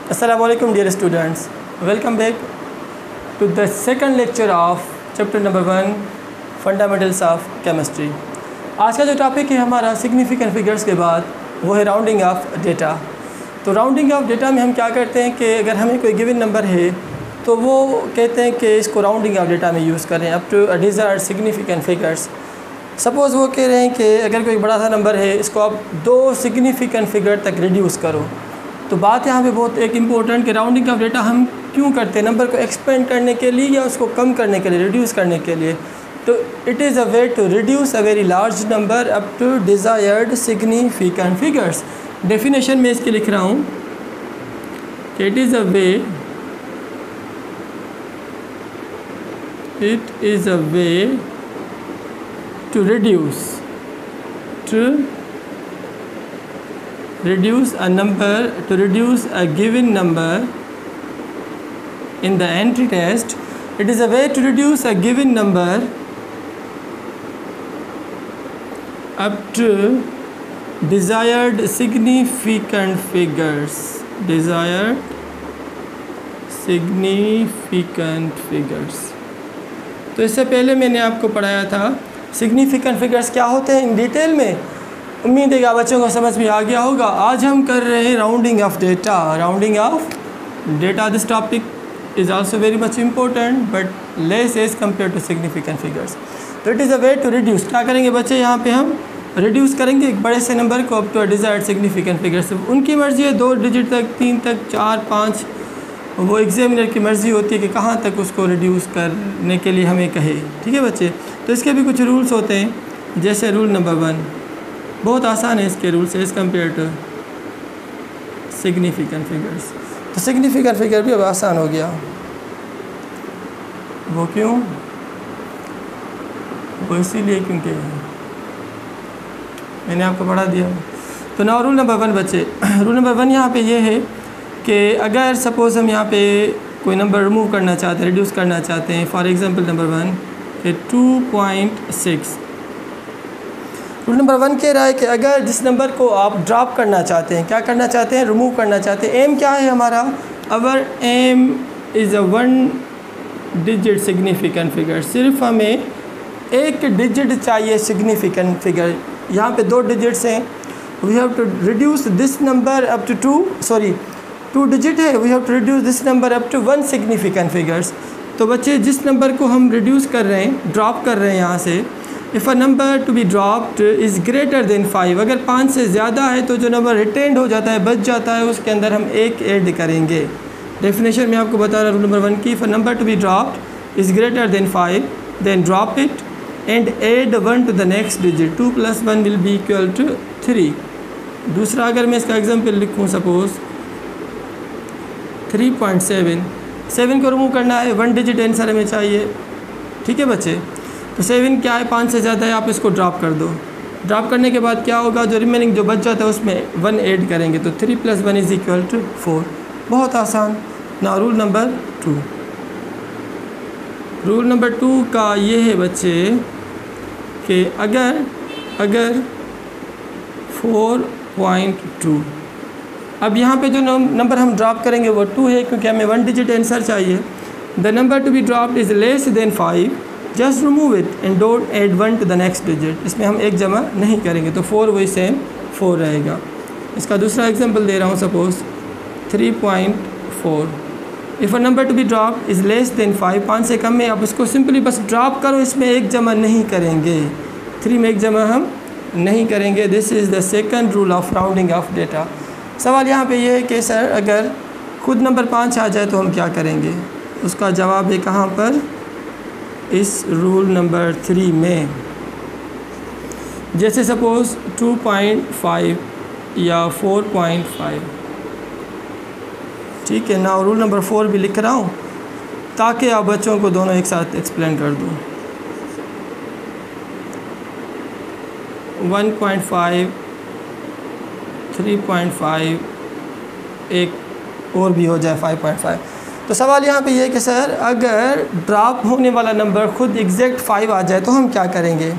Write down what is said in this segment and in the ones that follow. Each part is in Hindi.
Assalamualaikum dear students, welcome back to the second lecture of chapter number 1 fundamentals of chemistry। आज का जो टॉपिक है हमारा सिग्निफिकेंट फिगर्स के बाद वो है राउंडिंग ऑफ डेटा। तो राउंडिंग ऑफ डेटा में हम क्या करते हैं कि अगर हमें कोई गिवन नंबर है तो वो कहते हैं कि इसको राउंडिंग ऑफ डेटा में यूज़ करें up to desired significant figures. Suppose वो कह रहे हैं कि अगर कोई बड़ा सा नंबर है इसको आप 2 सिग्निफिकेंट फिगर तक रिड्यूस करो। तो बात यहाँ पे बहुत एक इम्पोर्टेंट कि राउंडिंग ऑफ डेटा हम क्यों करते हैं, नंबर को एक्सपेंड करने के लिए या उसको कम करने के लिए, रिड्यूस करने के लिए। तो it is a way to reduce a very large number up to desired significant figures. Definition में इसके लिख रहा हूँ कि it is a way to reduce a given number in the entry test. It is a way to reduce a given number up to desired significant figures. तो इससे पहले मैंने आपको पढ़ाया था सिग्निफिकेंट फिगर्स क्या होते हैं इन डिटेल में। उम्मीद है कि आप बच्चों को समझ में आ गया होगा। आज हम कर रहे हैं rounding off data. This topic is also very much important but less as compare to significant figures. तो it is a way to reduce. क्या करेंगे बच्चे, यहाँ पे हम रिड्यूस करेंगे एक बड़े से नंबर को up to desired significant figures. उनकी मर्ज़ी है 2 डिजिट तक, 3 तक, 4, 5, वो एग्जामिनर की मर्ज़ी होती है कि कहाँ तक उसको रिड्यूस करने के लिए हमें कहे। ठीक है बच्चे, तो इसके भी कुछ रूल्स होते हैं। जैसे रूल नंबर 1 बहुत आसान है, इसके rules as compare to significant figures. तो सिग्निफिकेंट फिगर भी अब आसान हो गया। वो क्यों? वो इसीलिए क्योंकि मैंने आपको पढ़ा दिया। तो ना रूल नंबर 1 बच्चे, रूल नंबर 1 यहाँ पे ये है कि अगर सपोज़ हम यहाँ पे कोई नंबर रिमूव करना चाहते हैं, रिड्यूस करना चाहते हैं, फॉर एग्जांपल नंबर 1 कि 2.6। रूल नंबर 1 कह रहा है कि अगर जिस नंबर को आप ड्रॉप करना चाहते हैं, क्या करना चाहते हैं, रिमूव करना चाहते हैं। एम क्या है हमारा? Our aim is a 1 digit significant figure. सिर्फ हमें 1 डिजिट चाहिए सिग्निफिकेंट फिगर। यहाँ पे 2 डिजिट्स हैं। We have to reduce this number up to 2 digit है। We have to reduce this number up to 1 significant figures. तो बच्चे जिस नंबर को हम रिड्यूस कर रहे हैं, ड्रॉप कर रहे हैं यहाँ से, if a number to be dropped is greater than 5, अगर 5 से ज़्यादा है तो जो नंबर रिटेंड हो जाता है, बच जाता है, उसके अंदर हम 1 ऐड करेंगे। डेफिनेशन में आपको बता रहा रूल नंबर 1 की, if a number to be dropped is greater than 5 then drop it and add 1 to the next digit. 2 + 1 will be equal to 3। दूसरा अगर मैं इसका एग्जाम्पल लिखूँ, सपोज़ 3.7 को रिमूव करना है, 1 डिजिट आंसर हमें चाहिए। ठीक है बच्चे, तो 7 क्या है, 5 से ज़्यादा है, आप इसको ड्रॉप कर दो। ड्रॉप करने के बाद क्या होगा, जो रिमेनिंग जो बच जाता है उसमें 1 ऐड करेंगे, तो 3 + 1 इज़ इक्वल टू 4। बहुत आसान। ना रूल नंबर 2। रूल नंबर 2 का ये है बच्चे कि अगर 4.2, अब यहाँ पे जो नंबर हम ड्रॉप करेंगे वो 2 है क्योंकि हमें 1 डिजिट आंसर चाहिए। The number to be dropped is less than 5, just remove it and don't add 1 to the next digit. इसमें हम 1 जमा नहीं करेंगे, तो 4 वही सेम 4 रहेगा। इसका दूसरा एग्जांपल दे रहा हूँ, suppose 3.4। If a number to be dropped is less than 5 से कम है, आप इसको सिंपली बस ड्रॉप करो, इसमें 1 जमा नहीं करेंगे। 3 में 1 जमा हम नहीं करेंगे। This is the second rule of rounding off data. सवाल यहाँ पे ये है कि सर अगर खुद नंबर 5 आ जाए तो हम क्या करेंगे? उसका जवाब है कहाँ पर? इस रूल नंबर 3 में। जैसे सपोज़ 2.5 या 4.5। ठीक है ना, रूल नंबर 4 भी लिख रहा हूँ ताकि आप बच्चों को दोनों एक साथ एक्सप्लेन कर दूँ। 1.5, 3.5, एक और भी हो जाए 5.5। तो सवाल यहाँ पे ये है कि सर अगर ड्रॉप होने वाला नंबर खुद एग्जैक्ट 5 आ जाए तो हम क्या करेंगे?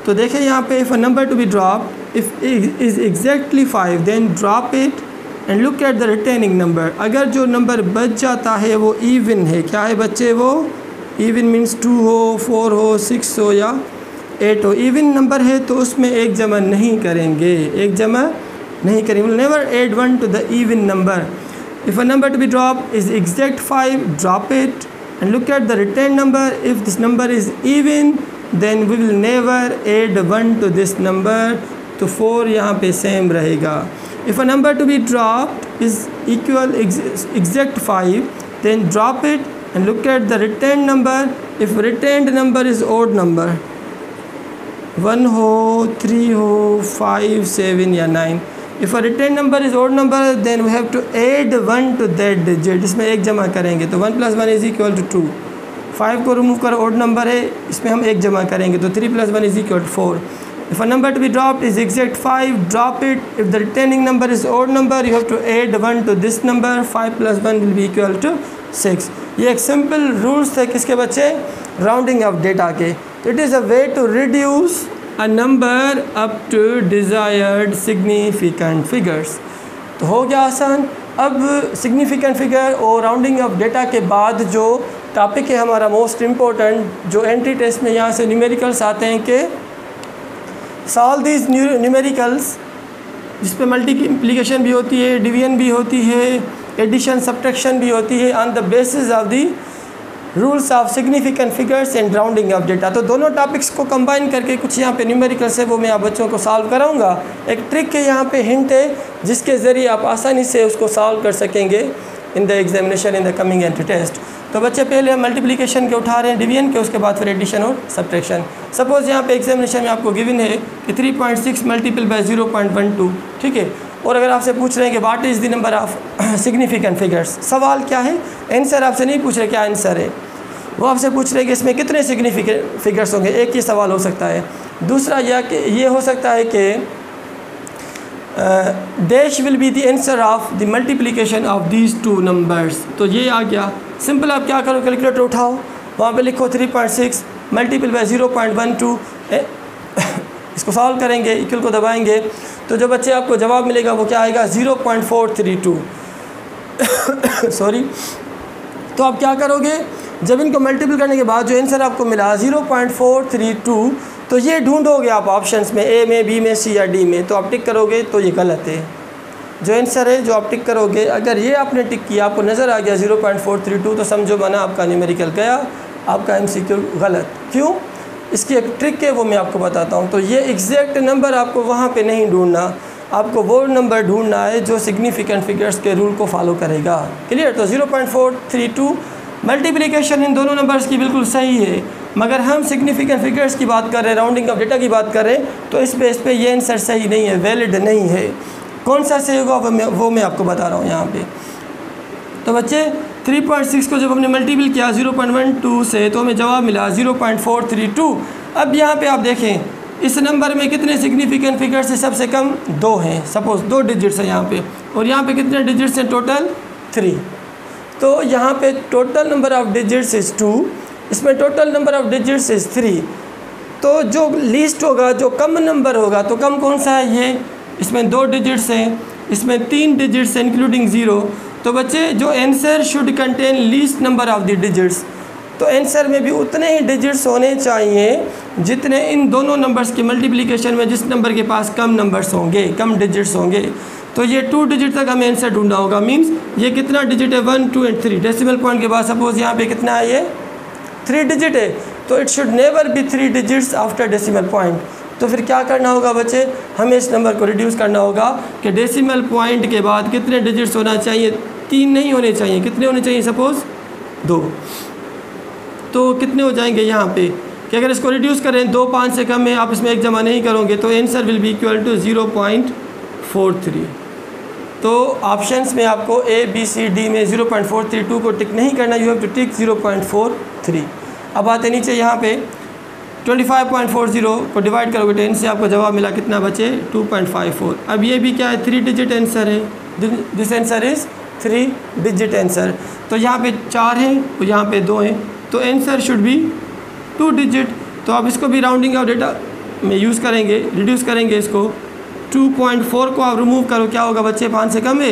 तो देखिए यहाँ पे if a number to be drop if is exactly 5 then drop it and look at the retaining number. अगर जो नंबर बच जाता है वो इवन है, क्या है बच्चे, वो इवन मीन्स 2 हो, 4 हो, 6 हो या 8 हो, इवन नंबर है तो उसमें एक जमा नहीं करेंगे, एक जमा नहीं करेंगे। Will never add 1 to the even number. If a number to be drop is exact 5, drop it and look at the retain number. If this number is even then we will never add 1 to this number, तो 4 यहाँ पे सेम रहेगा। If a number to be dropped is equal exact 5, then drop it and look at the retained number. If retained number is odd number, 1 हो, 3 हो, 5, 7 या 9. If a retained number is odd number, then we have to add 1 to that digit. इसमें एक जमा करेंगे तो 1 + 1 is equal to 2. 5 को रिमूव करो, odd number है, इसमें हम एक जमा करेंगे तो 3 + 1 is equal to 4. If a number to be dropped is exact 5, drop it. If the retaining number is odd number, you have to add 1 to this number. 5 + 1 will be equal to 6. ये एक सिंपल रूल्स थे किसके बच्चे, राउंडिंग ऑफ डेटा के। It is a way to reduce a number up to desired significant figures. तो हो गया आसान। अब सिग्निफिकेंट फिगर और राउंडिंग ऑफ डेटा के बाद जो टॉपिक है हमारा मोस्ट इम्पोर्टेंट, जो एंट्री टेस्ट में यहाँ से न्यूमेरिकल्स आते हैं कि सॉल्व दीज न्यूमेरिकल्स, जिस पे मल्टीप्लिकेशन भी होती है, डिवीजन भी होती है, एडिशन सब्ट्रैक्शन भी होती है, on the basis of the rules of significant figures and rounding off data. तो दोनों टॉपिक्स को कंबाइन करके कुछ यहाँ पे न्यूमेरिकल्स है वो मैं आप बच्चों को सॉल्व कराऊंगा। एक ट्रिक है यहाँ पे, हिंट है, जिसके ज़रिए आप आसानी से उसको सॉल्व कर सकेंगे in the examination in the coming entry test. तो बच्चे पहले हम मल्टीप्लिकेशन के उठा रहे हैं, डिवीजन के, उसके बाद फिर एडिशन और सब्ट्रैक्शन। सपोज़ यहाँ पे एग्जामिनेशन में आपको गिवन है कि 3.6 × 0.12, ठीक है। और अगर आपसे पूछ रहे हैं कि what is the number of significant figures, सवाल क्या है, आंसर आपसे नहीं पूछ रहे क्या आंसर है, वो आपसे पूछ रहे हैं कि इसमें कितने सिग्निफिकेंट फिगर्स होंगे। एक ही सवाल हो सकता है। दूसरा ये हो सकता है कि dash will be the answer of the multiplication of these 2 numbers. तो ये आ गया। सिंपल आप क्या करो, कैलकुलेटर उठाओ, वहाँ पे लिखो 3.6 × 0.12, इसको सॉल्व करेंगे, इक्वल को दबाएंगे तो जो बच्चे आपको जवाब मिलेगा वो क्या आएगा, 0.432 सॉरी। तो आप क्या करोगे, जब इनको मल्टीपल करने के बाद जो आंसर आपको मिला 0.432, तो ये ढूंढोगे आप ऑप्शंस में, ए में, बी में, सी या डी में, तो आप टिक करोगे तो ये गलत है। जो आंसर है जो आप टिक करोगे, अगर ये आपने टिक किया, आपको नज़र आ गया 0.432, तो समझो माना आपका न्यूमेरिकल गया, आपका एमसीक्यू गलत। क्यों? इसकी एक ट्रिक है, वो मैं आपको बताता हूँ। तो ये एग्जैक्ट नंबर आपको वहाँ पे नहीं ढूंढना, आपको वो नंबर ढूंढना है जो सिग्निफिकेंट फिगर्स के रूल को फॉलो करेगा। क्लियर? तो 0.432 मल्टीप्लिकेशन इन दोनों नंबर्स की बिल्कुल सही है, मगर हम सिग्निफिकेंट फिगर्स की बात कर रहे हैं, राउंडिंग ऑफ डेटा की बात कर रहे हैं, तो इस बेस पे ये आंसर सही नहीं है, वैलिड नहीं है। कौन सा सही होगा वो मैं आपको बता रहा हूँ यहाँ पे। तो बच्चे 3.6 को जब हमने मल्टीपल किया 0.12 से, तो हमें जवाब मिला 0.432। अब यहाँ पे आप देखें इस नंबर में कितने सिग्निफिकेंट फिगर्स हैं, सबसे कम 2 हैं, सपोज़ 2 डिजिट्स हैं यहाँ पे, और यहाँ पे कितने डिजिट्स हैं टोटल, 3। तो यहाँ पे total number of digits is 2, इसमें total number of digits is 3। तो जो लीस्ट होगा, जो कम नंबर होगा, तो कम कौन सा है, ये, इसमें 2 डिजिट्स हैं, इसमें 3 डिजिट्स हैं इंक्लूडिंग 0। तो बच्चे जो answer should contain least number of the digits, तो आंसर में भी उतने ही डिजिट्स होने चाहिए जितने इन दोनों नंबर्स के मल्टीप्लिकेशन में जिस नंबर के पास कम नंबर्स होंगे, कम डिजिट्स होंगे। तो ये 2 डिजिट तक हमें आंसर ढूंढना होगा। मींस ये कितना डिजिट है, 1, 2 एंड 3। डेसिमल पॉइंट के बाद सपोज़ यहाँ पे कितना है, ये 3 डिजिट है, तो it should never be 3 digits after decimal point. तो फिर क्या करना होगा बच्चे, हमें इस नंबर को रिड्यूस करना होगा कि डेसिमल पॉइंट के बाद कितने डिजिट्स होना चाहिए, 3 नहीं होने चाहिए, कितने होने चाहिए, सपोज़ 2। तो कितने हो जाएंगे यहाँ पे कि अगर इसको रिड्यूस करें, 2 5 से कम है, आप इसमें एक जमा नहीं करोगे, तो answer will be equal to 0.43। तो ऑप्शंस में आपको ए, बी, सी, डी में 0.432 को टिक नहीं करना, यू हैव टू टिक 0.43। अब आते नीचे यहाँ पे 25.40 को डिवाइड करोगे 10 से, आपको जवाब मिला कितना बचे, 2.54। अब ये भी क्या है, 3 डिजिट आंसर है, this answer is 3 digit answer. तो यहाँ पे 4 हैं और यहाँ पे 2 हैं, तो आंसर शुड बी 2 डिजिट। तो आप इसको भी राउंडिंग ऑफ डेटा में यूज़ करेंगे, रिड्यूस करेंगे इसको। 2.4 को आप रिमूव करो, क्या होगा बच्चे, 5 से कम है,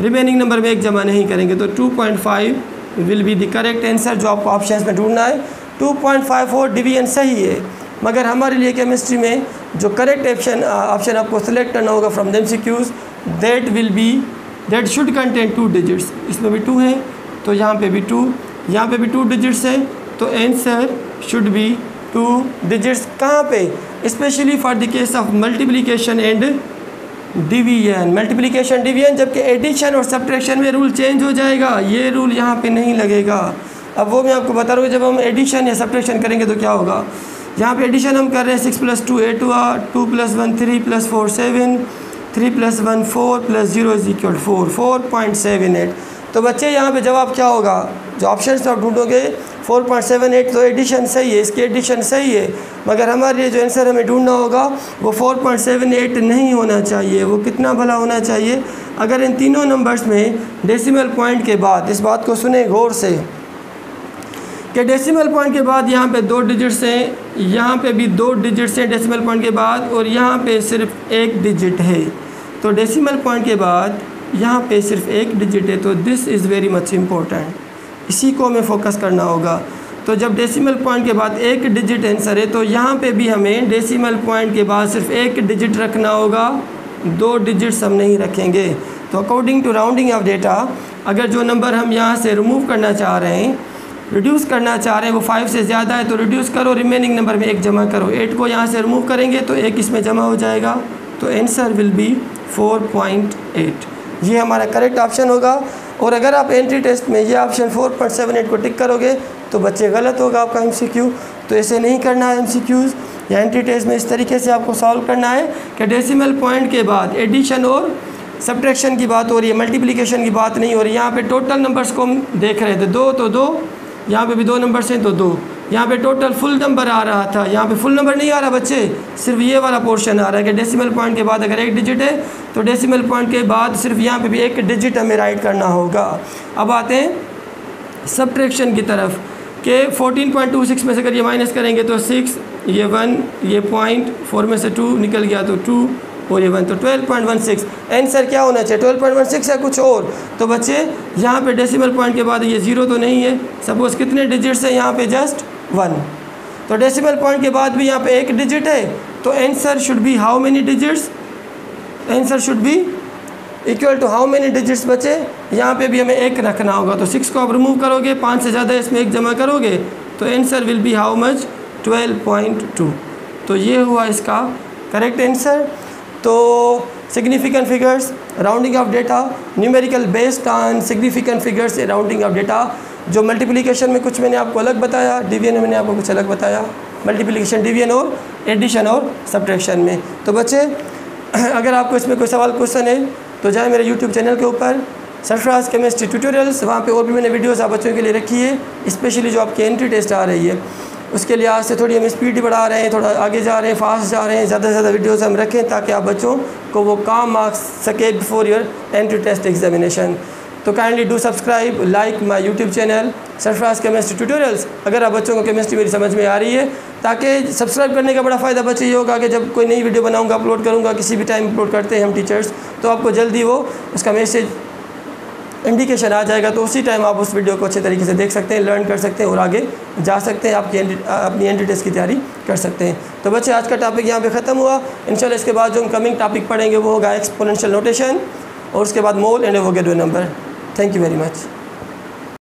रिमेनिंग नंबर में एक जमा नहीं करेंगे। तो 2.5 will be the correct answer जो आपको ऑप्शन में ढूंढना है। 2.54 डिवीजन सही है, मगर हमारे लिए केमिस्ट्री में जो करेक्ट ऑप्शन आपको सेलेक्ट करना होगा from the MCQs, that should contain 2 digits. इसमें भी 2 है तो यहाँ पे भी 2, यहाँ पे भी 2 डिजिट्स है, तो आंसर शुड बी 2 डिजिट्स। कहाँ पे? Specially for the case of multiplication and division. Multiplication division, जबकि एडिशन और सब्ट्रैक्शन में रूल चेंज हो जाएगा, ये रूल यहाँ पे नहीं लगेगा। अब वो मैं आपको बता रहा हूँ, जब हम एडिशन या सब्ट्रैक्शन करेंगे तो क्या होगा। यहाँ पे एडिशन हम कर रहे हैं 6 + 2 8 हुआ, 2 + 1 3 + 4 7, 3 + 1 4 + 0 = 4, 4.78। तो बच्चे यहाँ पे जवाब क्या होगा, जो ऑप्शन आप ढूंढोगे 4.78, तो एडिशन सही है, इसकी एडिशन सही है, मगर हमारे लिए जो आंसर हमें ढूंढना होगा वो 4.78 नहीं होना चाहिए। वो कितना भला होना चाहिए? अगर इन तीनों नंबर्स में डेसिमल पॉइंट के बाद, इस बात को सुने गौर से कि डेसिमल पॉइंट के बाद यहाँ पे 2 डिजिट्स हैं, यहाँ पे भी 2 डिजिट्स हैं डेसिमल पॉइंट के बाद, और यहाँ पे सिर्फ 1 डिजिट है। तो डेसिमल पॉइंट के बाद यहाँ पे सिर्फ 1 डिजिट है, तो this is very much important, इसी को हमें फोकस करना होगा। तो जब डेसिमल पॉइंट के बाद 1 डिजिट आंसर है, तो यहाँ पे भी हमें डेसिमल पॉइंट के बाद सिर्फ 1 डिजिट रखना होगा, 2 डिजिट्स हम नहीं रखेंगे। तो according to rounding off data, अगर जो नंबर हम यहाँ से रिमूव करना चाह रहे हैं, रिड्यूस करना चाह रहे हैं, वो 5 से ज़्यादा है, तो रिड्यूस करो, रिमेनिंग नंबर में 1 जमा करो। 8 को यहाँ से रिमूव करेंगे तो 1 इसमें जमा हो जाएगा, तो आंसर विल बी 4.8। ये हमारा करेक्ट ऑप्शन होगा। और अगर आप एंट्री टेस्ट में ये ऑप्शन 4.78 को टिक करोगे तो बच्चे गलत होगा आपका MCQ। तो ऐसे नहीं करना है MCQs या एंट्री टेस्ट में, इस तरीके से आपको सॉल्व करना है कि डेसिमल पॉइंट के बाद एडिशन और सब्ट्रैक्शन की बात हो रही है, मल्टीप्लिकेशन की बात नहीं हो रही। यहाँ पे टोटल नंबर्स को हम देख रहे थे, 2 तो 2, यहाँ पे भी 2 नंबर्स हैं तो 2, यहाँ पे टोटल फुल नंबर आ रहा था, यहाँ पे फुल नंबर नहीं आ रहा बच्चे, सिर्फ ये वाला पोर्शन आ रहा है कि डेसिमल पॉइंट के बाद अगर 1 डिजिट है तो डेसिमल पॉइंट के बाद सिर्फ यहाँ पे भी 1 डिजिट हमें राइट करना होगा। अब आते हैं सब्ट्रैक्शन की तरफ कि 14.26 में से अगर ये माइनस करेंगे तो 6, ये 1, ये पॉइंट, 4 में से 2 निकल गया तो 2 और ये 1, तो 12.16। आंसर क्या होना चाहिए, 12.16 या कुछ और। तो बच्चे यहाँ पे डेसिमल पॉइंट के बाद ये 0 तो नहीं है, सपोज़ कितने डिजिट्स हैं यहाँ पे, जस्ट 1। तो डेसिमल पॉइंट के बाद भी यहाँ पे 1 डिजिट है, तो answer should be how many digits, answer should be equal to how many digits बचे। यहाँ पे भी हमें 1 रखना होगा, तो 6 को आप रिमूव करोगे, 5 से ज़्यादा इसमें 1 जमा करोगे, तो answer will B how much, 12.2। तो ये हुआ इसका करेक्ट आंसर। तो significant figures, rounding off data, numerical based on significant figures rounding off data. जो मल्टीप्लिकेशन में कुछ मैंने आपको अलग बताया, डिवीजन में मैंने आपको कुछ अलग बताया, मल्टीप्लिकेशन, डिवीजन और एडिशन और सब्ट्रैक्शन में। तो बच्चे अगर आपको इसमें कोई सवाल क्वेश्चन है तो जाए मेरे YouTube चैनल के ऊपर, सरफराज केमिस्ट्री ट्यूटोरियल्स, वहाँ पे और भी मैंने वीडियोस आप बच्चों के लिए रखी है, स्पेशली जो आपकी एंट्री टेस्ट आ रही है उसके लिए। आज से थोड़ी हम स्पीड बढ़ा रहे हैं, थोड़ा आगे जा रहे हैं, फास्ट जा रहे हैं, ज़्यादा से ज़्यादा वीडियोस हम रखें ताकि आप बच्चों को वो काम मार्क्स सके before your entry test examination. तो kindly do subscribe, like my YouTube channel Sarfaraz chemistry tutorials, अगर आप बच्चों को केमिस्ट्री मेरी समझ में आ रही है। ताकि सब्सक्राइब करने का बड़ा फ़ायदा बच्चे ये होगा कि जब कोई नई वीडियो बनाऊंगा, अपलोड करूंगा, किसी भी टाइम अपलोड करते हैं हम टीचर्स, तो आपको जल्दी वो उसका मैसेज इंडिकेशन आ जाएगा, तो उसी टाइम आप उस वीडियो को अच्छे तरीके से देख सकते हैं, लर्न कर सकते हैं और आगे जा सकते हैं, आपकी अपनी एंट्री टेस्ट की तैयारी कर सकते हैं। तो बच्चे आज का टॉपिक यहाँ पे ख़त्म हुआ। इंशाल्लाह इसके बाद जो हम कमिंग टॉपिक पढ़ेंगे वो होगा एक्सपोनेंशियल नोटेशन और उसके बाद mole and Avogadro number. Thank you very much.